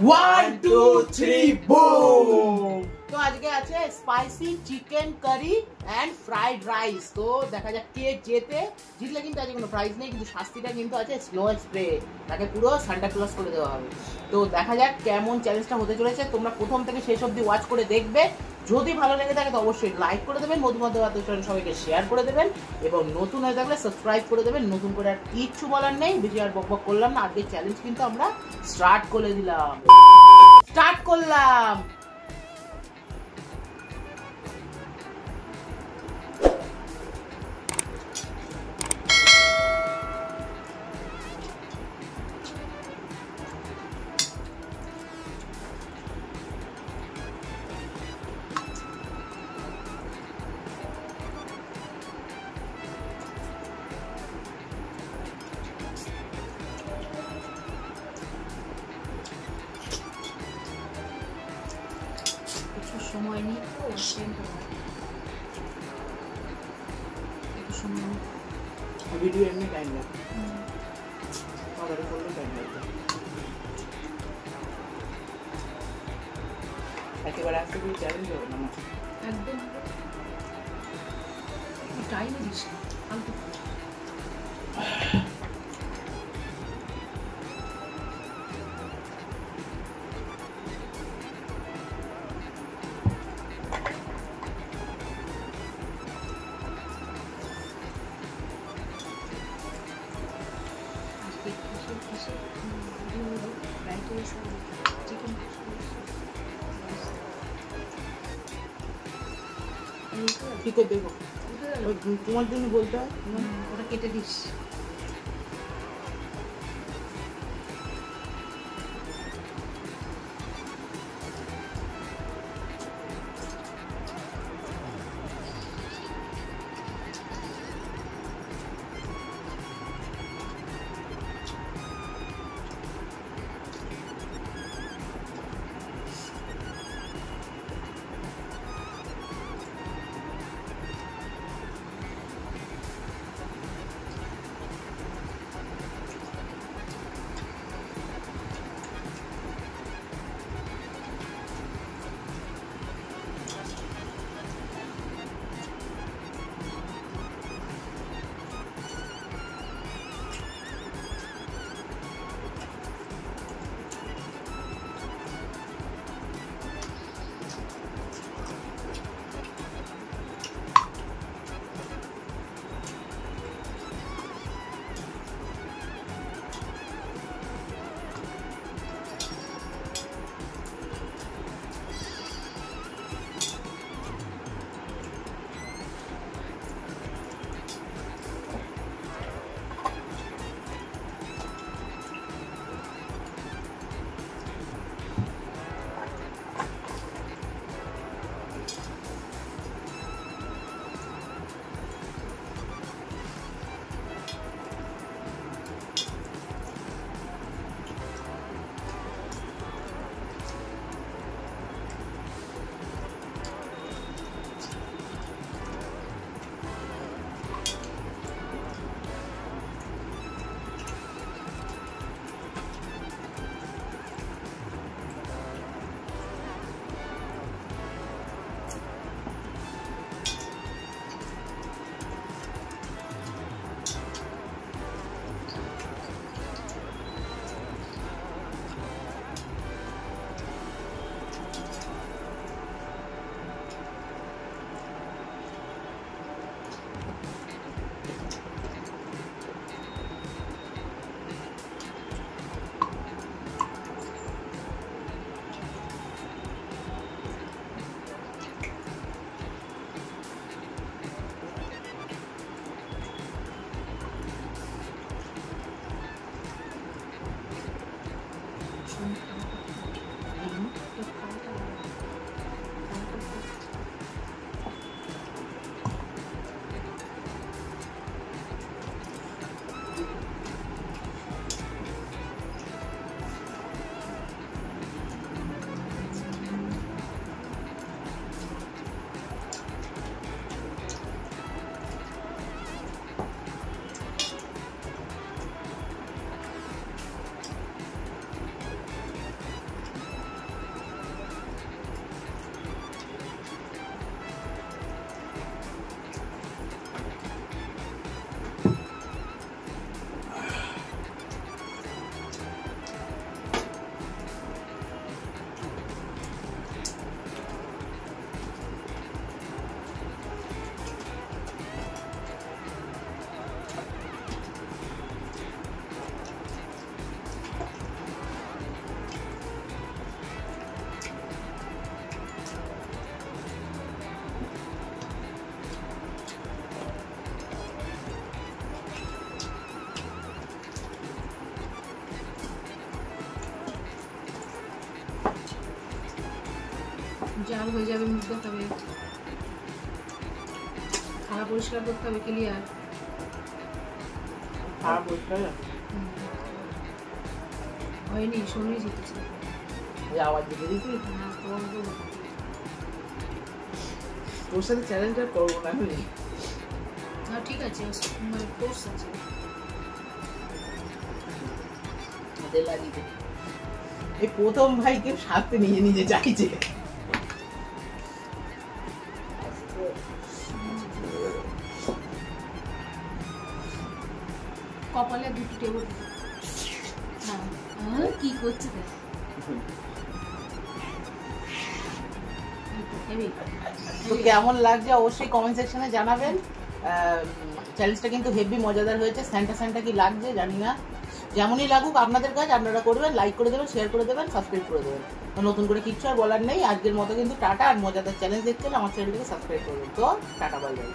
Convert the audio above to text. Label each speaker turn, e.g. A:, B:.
A: 1 2 3 broom.
B: তো আজকে আছে spicy chicken curry and fried rice. তো দেখা যাক কে জিতলে কিন্তু আজকে কোনো প্রাইজ নেই, কিন্তু শাস্তিটা কিন্তু আছে স্নো স্প্রে, তাকে পুরো সান্টা ক্লজ করে দেওয়া হবে। তো দেখা যাক কেমন চ্যালেঞ্জটা হতে চলেছে। তোমরা প্রথম থেকে শেষ অবধি ওয়াচ করে দেখবে। যদি ভালো লেগে থাকে তো অবশ্যই লাইক করে দেবেন, মধুমধ্য সবাইকে শেয়ার করে দেবেন এবং নতুন হয়ে থাকলে সাবস্ক্রাইব করে দেবেন। নতুন করে আর কিচ্ছু বলার নেই, বেশি আর বক করলাম না। আজকে চ্যালেঞ্জ কিন্তু আমরা স্টার্ট করলাম। সময় নেই তো ভিডিও এমনি টাইম লাগে, অর্ডার করলে টাইম লাগবে। একেবারে আসতে কোনো চ্যালেঞ্জ হবে না
A: একদম টাইমে দিস না ফালতু।
B: কি করে দেখো তোমার জন্য বলতে হয়,
A: ওটা কেটে দিস। জাল হয়ে যাবে, মুখ ধুতে হবে, থালা পরিষ্কার করতে হবে, ক্লিয়ার।
B: খারাপ হচ্ছে না
A: হয়নি, সময় জিতেছে।
B: এই আওয়াজ দিতে দিচ্ছি
A: না করবো।
B: তোর সাথে চ্যালেঞ্জ আর করবো না আমি।
A: না ঠিক আছে, মানে কোর্স আছে।
B: হাতে লাগিয়ে দে। এই প্রথম ভাই কেউ সাথে নিজে নিজে চাইছে।
A: কপালে দুটো টেবিল। হ্যাঁ কি করছে দেখ।
B: তো কেমন লাগছে অবশ্যই কমেন্ট সেকশনে জানাবেন। চ্যালেঞ্জটা কিন্তু হেভি মজাদার হয়েছে। স্যান্টা স্যান্টা কি লাগছে জানি না, যেমনই লাগুক আপনাদের কাজ আপনারা করবেন, লাইক করে দেবেন, শেয়ার করে দেবেন, সাবস্ক্রাইব করে দেবেন। তো নতুন করে কিচ্ছু আর বলার নেই। আজকের মতো কিন্তু টাটা। আর মজাদার চ্যালেঞ্জ দেখতে হলে আমার চ্যানেলটিকে সাবস্ক্রাইব করবেন। তো টাটা, বাই বাই।